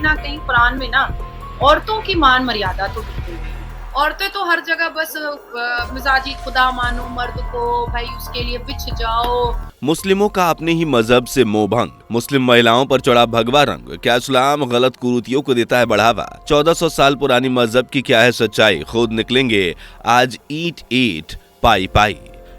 ना कहीं कुरान में ना औरतों की मान मर्यादा तो बिल्कुल नहीं है। औरतें तो हर जगह बस मिजाजी खुदा मानो मर्द को, भाई उसके लिए बिछ जाओ। मुस्लिमों का अपने ही मजहब से मोहभंग, मुस्लिम महिलाओं पर चढ़ा भगवा रंग, क्या इस्लाम गलत कुरीतियों को देता है बढ़ावा? 1400 साल पुरानी मजहब की क्या है सच्चाई, खुद निकलेंगे आज ईट ईट पाई पाई।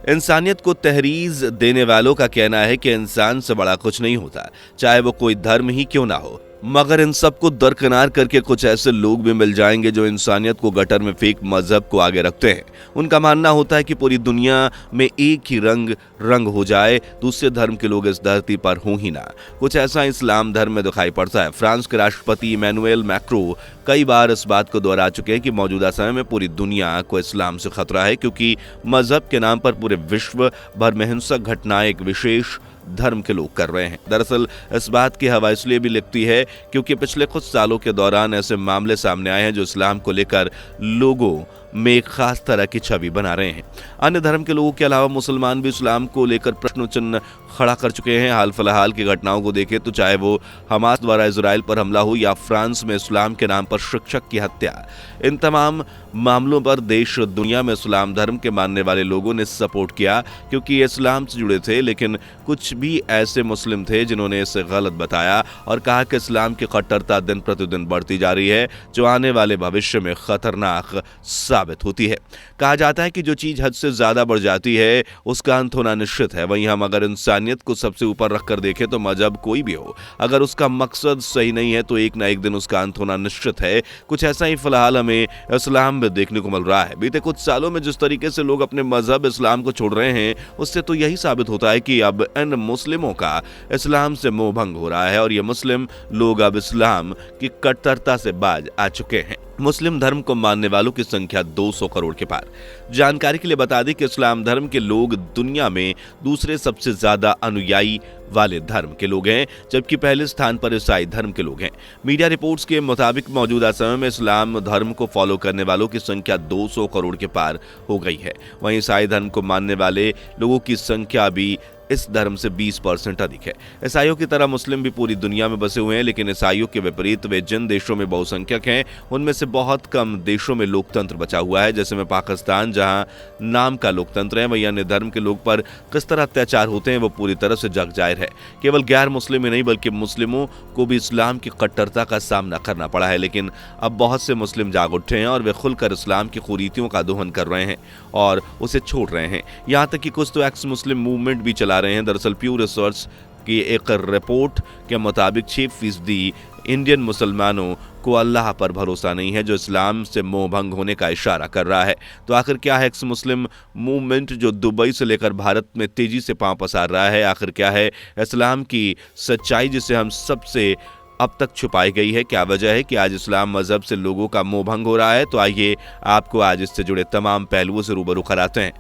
इंसानियत को तहरीज देने वालों का कहना है कि इंसान से बड़ा कुछ नहीं होता, चाहे वो कोई धर्म ही क्यों ना हो। मगर इन सबको दरकिनार करके कुछ ऐसे लोग भी मिल जाएंगे जो इंसानियत को गटर में फेंक मजहब को आगे रखते हैं। उनका मानना होता है कि पूरी दुनिया में एक ही रंग हो जाए, दूसरे धर्म के लोग इस धरती पर हों ही ना। कुछ ऐसा इस्लाम धर्म में दिखाई पड़ता है। फ्रांस के राष्ट्रपति इमैनुएल मैक्रो कई बार इस बात को दोहरा चुके हैं कि मौजूदा समय में पूरी दुनिया को इस्लाम से खतरा है, क्योंकि मजहब के नाम पर पूरे विश्व भर में हिंसक घटनाएं एक विशेष धर्म के लोग कर रहे हैं। दरअसल इस बात की हवा इसलिए भी लगती है क्योंकि पिछले कुछ सालों के दौरान ऐसे मामले सामने आए हैं जो इस्लाम को लेकर लोगों में एक खास तरह की छवि बना रहे हैं। अन्य धर्म के लोगों के अलावा मुसलमान भी इस्लाम को लेकर प्रश्न चिन्ह खड़ा कर चुके हैं। हाल फिलहाल की घटनाओं को देखें तो चाहे वो हमास द्वारा इजराइल पर हमला हो या फ्रांस में इस्लाम के नाम पर शिक्षक की हत्या, इन तमाम मामलों पर देश दुनिया में इस्लाम धर्म के मानने वाले लोगों ने सपोर्ट किया, क्योंकि ये इस्लाम से जुड़े थे। लेकिन कुछ भी ऐसे मुस्लिम थे जिन्होंने इसे गलत बताया और कहा कि इस्लाम की कट्टरता दिन प्रतिदिन बढ़ती जा रही है, जो आने वाले भविष्य में खतरनाक साबित होती है। कहा जाता है कि जो चीज हद से ज्यादा बढ़ जाती है उसका अंत होना निश्चित है। वहीं हम अगर इंसानियत को सबसे ऊपर रखकर देखें तो मजहब कोई भी हो, अगर उसका मकसद सही नहीं है तो एक ना एक दिन उसका अंत होना निश्चित है। कुछ ऐसा ही फिलहाल हमें इस्लाम में देखने को मिल रहा है। बीते कुछ सालों में जिस तरीके से लोग अपने मजहब इस्लाम को छोड़ रहे हैं, उससे तो यही साबित होता है कि अब इन मुस्लिमों का इस्लाम से मोह भंग हो रहा है और ये मुस्लिम लोग अब इस्लाम की कट्टरता से बाज आ चुके हैं। मुस्लिम धर्म को मानने वालों की संख्या 200 करोड़ के पार। जानकारी के लिए बता दें कि इस्लाम धर्म के लोग दुनिया में दूसरे सबसे ज्यादा अनुयायी वाले धर्म के लोग हैं, जबकि पहले स्थान पर ईसाई धर्म के लोग हैं। मीडिया रिपोर्ट्स के मुताबिक मौजूदा समय में इस्लाम धर्म को फॉलो करने वालों की संख्या 200 करोड़ के पार हो गई है। वहीं ईसाई धर्म को मानने वाले लोगों की संख्या भी इस धर्म से 20% अधिक है। ईसाइयों की तरह मुस्लिम भी पूरी दुनिया में बसे हुए हैं, लेकिन ईसाइयों के विपरीत वे जिन देशों में बहुसंख्यक हैं उनमें से बहुत कम देशों में लोकतंत्र बचा हुआ है, जैसे में पाकिस्तान, जहां नाम का लोकतंत्र है। वहीं अन्य धर्म के लोग पर किस तरह अत्याचार होते हैं वो पूरी तरह से जग जाहिर है। केवल गैर मुस्लिम ही नहीं बल्कि मुस्लिमों को भी इस्लाम की कट्टरता का सामना करना पड़ा है। लेकिन अब बहुत से मुस्लिम जाग उठे हैं और वे खुलकर इस्लाम की कुरीतियों का दोहन कर रहे हैं और उसे छोड़ रहे हैं। यहाँ तक कि कुछ तो एक्स मुस्लिम मूवमेंट भी चला रहे हैं। दरअसल प्यू रिसर्च की एक रिपोर्ट के मुताबिक 6% इंडियन मुसलमानों को अल्लाह पर भरोसा नहीं है, जो इस्लाम से मोह भंग होने का इशारा कर रहा है। तो आखिर क्या है एक्स मुस्लिम मूवमेंट जो दुबई से लेकर भारत में तेजी से पांव पसार रहा है? आखिर क्या है इस्लाम की सच्चाई जिसे हम सबसे अब तक छुपाई गई है? क्या वजह है कि आज इस्लाम मजहब से लोगों का मोह भंग हो रहा है? तो आइए आपको आज इससे जुड़े तमाम पहलुओं से रूबरू कराते हैं।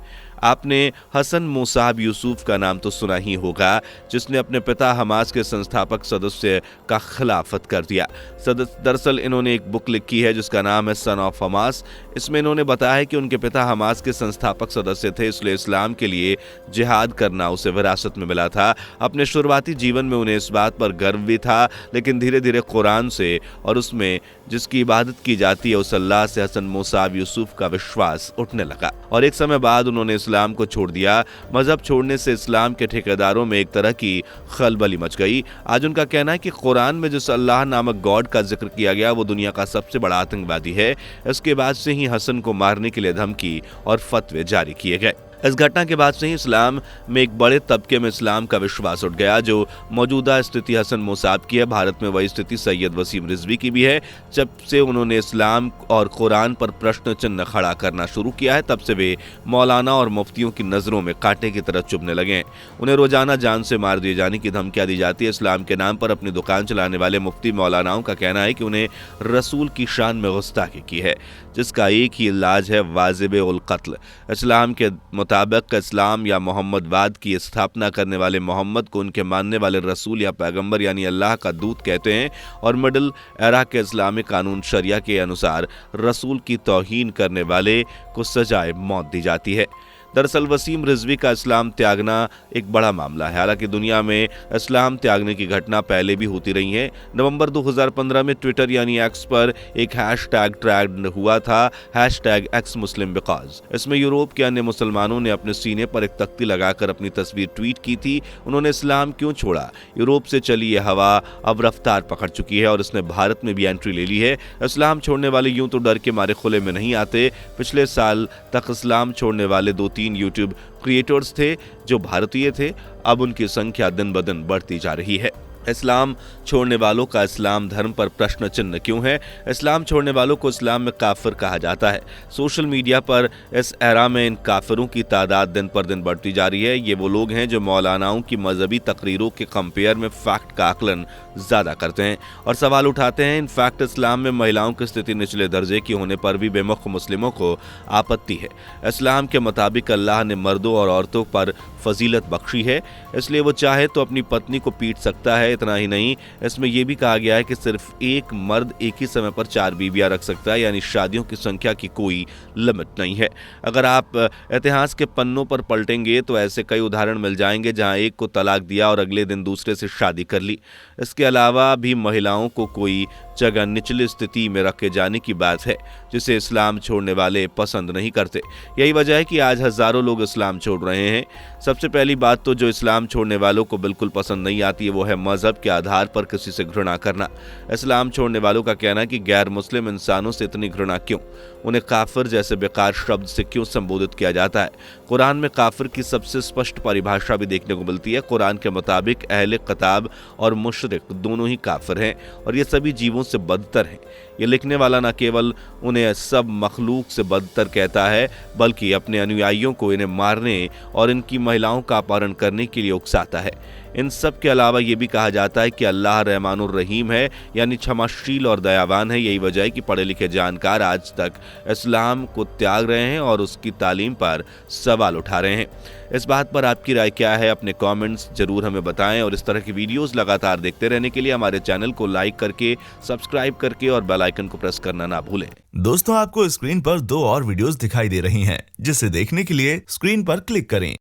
आपने हसन मुसाब यूसुफ का नाम तो सुना ही होगा, जिसने अपने पिता हमास के संस्थापक सदस्य का खिलाफत कर दिया। दरअसल इन्होंने एक बुक लिखी है जिसका नाम है सन ऑफ हमास। इसमें इन्होंने बताया है कि उनके पिता हमास के संस्थापक सदस्य थे, इसलिए इस्लाम के लिए जिहाद करना उसे विरासत में मिला था। अपने शुरुआती जीवन में उन्हें इस बात पर गर्व भी था, लेकिन धीरे धीरे कुरान से और उसमें जिसकी इबादत की जाती है उस अल्लाह से हसन मुसाब यूसुफ का विश्वास उठने लगा और एक समय बाद उन्होंने इस्लाम को छोड़ दिया। मजहब छोड़ने से इस्लाम के ठेकेदारों में एक तरह की खलबली मच गई। आज उनका कहना है कि कुरान में जिस अल्लाह नामक गॉड का जिक्र किया गया वो दुनिया का सबसे बड़ा आतंकवादी है। इसके बाद से ही हसन को मारने के लिए धमकी और फतवे जारी किए गए। इस घटना के बाद से ही इस्लाम में एक बड़े तबके में इस्लाम का विश्वास उठ गया। जो मौजूदा स्थिति हसन मुसाब की है, भारत में वही स्थिति सैयद वसीम रिजवी की भी है। जब से उन्होंने इस्लाम और कुरान पर प्रश्न चिन्ह खड़ा करना शुरू किया है, तब से वे मौलाना और मुफ्तियों की नज़रों में कांटे की तरह चुभने लगे हैं। उन्हें रोजाना जान से मार दिए जाने की धमकियां दी जाती है। इस्लाम के नाम पर अपनी दुकान चलाने वाले मुफ्ती मौलानाओं का कहना है कि उन्हें रसूल की शान में गुस्ताखी की है, जिसका एक ही इलाज है वाजिब उल कत्ल। इस्लाम के मुताबिक इस्लाम या मोहम्मदवाद की स्थापना करने वाले मोहम्मद को उनके मानने वाले रसूल या पैगंबर यानी अल्लाह का दूत कहते हैं और मिडिल एरा के इस्लामिक कानून शरिया के अनुसार रसूल की तौहीन करने वाले को सजाए मौत दी जाती है। दरअसल वसीम रिजवी का इस्लाम त्यागना एक बड़ा मामला है। हालांकि दुनिया में इस्लाम त्यागने की घटना पहले भी होती रही है। नवंबर 2015 में ट्विटर यानी एक्स पर एक हैशटैग ट्रेंड हुआ था, #XMuslimBecause। इसमें यूरोप के अन्य मुसलमानों ने अपने सीने पर एक तख्ती लगाकर अपनी तस्वीर ट्वीट की थी। उन्होंने इस्लाम क्यों छोड़ा, यूरोप से चली ये हवा अब रफ्तार पकड़ चुकी है और इसने भारत में भी एंट्री ले ली है। इस्लाम छोड़ने वाले यूं तो डर के मारे खुले में नहीं आते। पिछले साल तक इस्लाम छोड़ने वाले 2-3 यूट्यूब क्रिएटर्स थे जो भारतीय थे। अब उनकी संख्या दिन ब दिन बढ़ती जा रही है। इस्लाम छोड़ने वालों का इस्लाम धर्म पर प्रश्न चिन्ह क्यों है? इस्लाम छोड़ने वालों को इस्लाम में काफिर कहा जाता है। सोशल मीडिया पर इस एरा में इन काफिरों की तादाद दिन पर दिन बढ़ती जा रही है। ये वो लोग हैं जो मौलानाओं की मजहबी तकरीरों के कंपेयर में फैक्ट का आकलन ज्यादा करते हैं और सवाल उठाते हैं। इनफैक्ट इस्लाम में महिलाओं की स्थिति निचले दर्जे की होने पर भी बेमुख मुस्लिमों को आपत्ति है। इस्लाम के मुताबिक अल्लाह ने मर्दों और औरतों पर फजीलत बख्शी है, इसलिए वो चाहे तो अपनी पत्नी को पीट सकता है। इतना ही नहीं, इसमें यह भी कहा गया है कि सिर्फ एक मर्द एक ही समय पर 4 बीवियां रख सकता है, यानी शादियों की संख्या की कोई लिमिट नहीं है। अगर आप इतिहास के पन्नों पर पलटेंगे तो ऐसे कई उदाहरण मिल जाएंगे जहां एक को तलाक दिया और अगले दिन दूसरे से शादी कर ली। इसके अलावा भी महिलाओं को कोई जगह निचली स्थिति में रखे जाने की बात है, जिसे इस्लाम छोड़ने वाले पसंद नहीं करते। यही वजह है कि आज हजारों लोग इस्लाम छोड़ रहे हैं। सबसे पहली बात तो जो इस्लाम छोड़ने वालों को बिल्कुल पसंद नहीं आती है वो है मजहब के आधार पर किसी से घृणा करना। इस्लाम छोड़ने वालों का कहना है कि गैर मुस्लिम इंसानों से इतनी घृणा क्यों, उन्हें काफिर जैसे बेकार शब्द से क्यों संबोधित किया जाता है। कुरान में काफिर की सबसे स्पष्ट परिभाषा भी देखने को मिलती है। कुरान के मुताबिक अहले किताब और मुशरिक दोनों ही काफिर हैं और ये सभी जीवों से बदतर हैं। ये लिखने वाला न केवल उन्हें सब मखलूक से बदतर कहता है बल्कि अपने अनुयायियों को इन्हें मारने और इनकी महिलाओं का अपहरण करने के लिए उकसाता है। इन सब के अलावा ये भी कहा जाता है कि अल्लाह रहमानुर रहीम है, यानी क्षमाशील और दयावान है। यही वजह है कि पढ़े लिखे जानकार आज तक इस्लाम को त्याग रहे हैं और उसकी तालीम पर सवाल उठा रहे हैं। इस बात पर आपकी राय क्या है? अपने कमेंट्स जरूर हमें बताएं और इस तरह की वीडियोस लगातार देखते रहने के लिए हमारे चैनल को लाइक करके, सब्सक्राइब करके और बेल आइकन को प्रेस करना ना भूलें। दोस्तों, आपको स्क्रीन पर 2 और वीडियोस दिखाई दे रही हैं, जिसे देखने के लिए स्क्रीन पर क्लिक करें।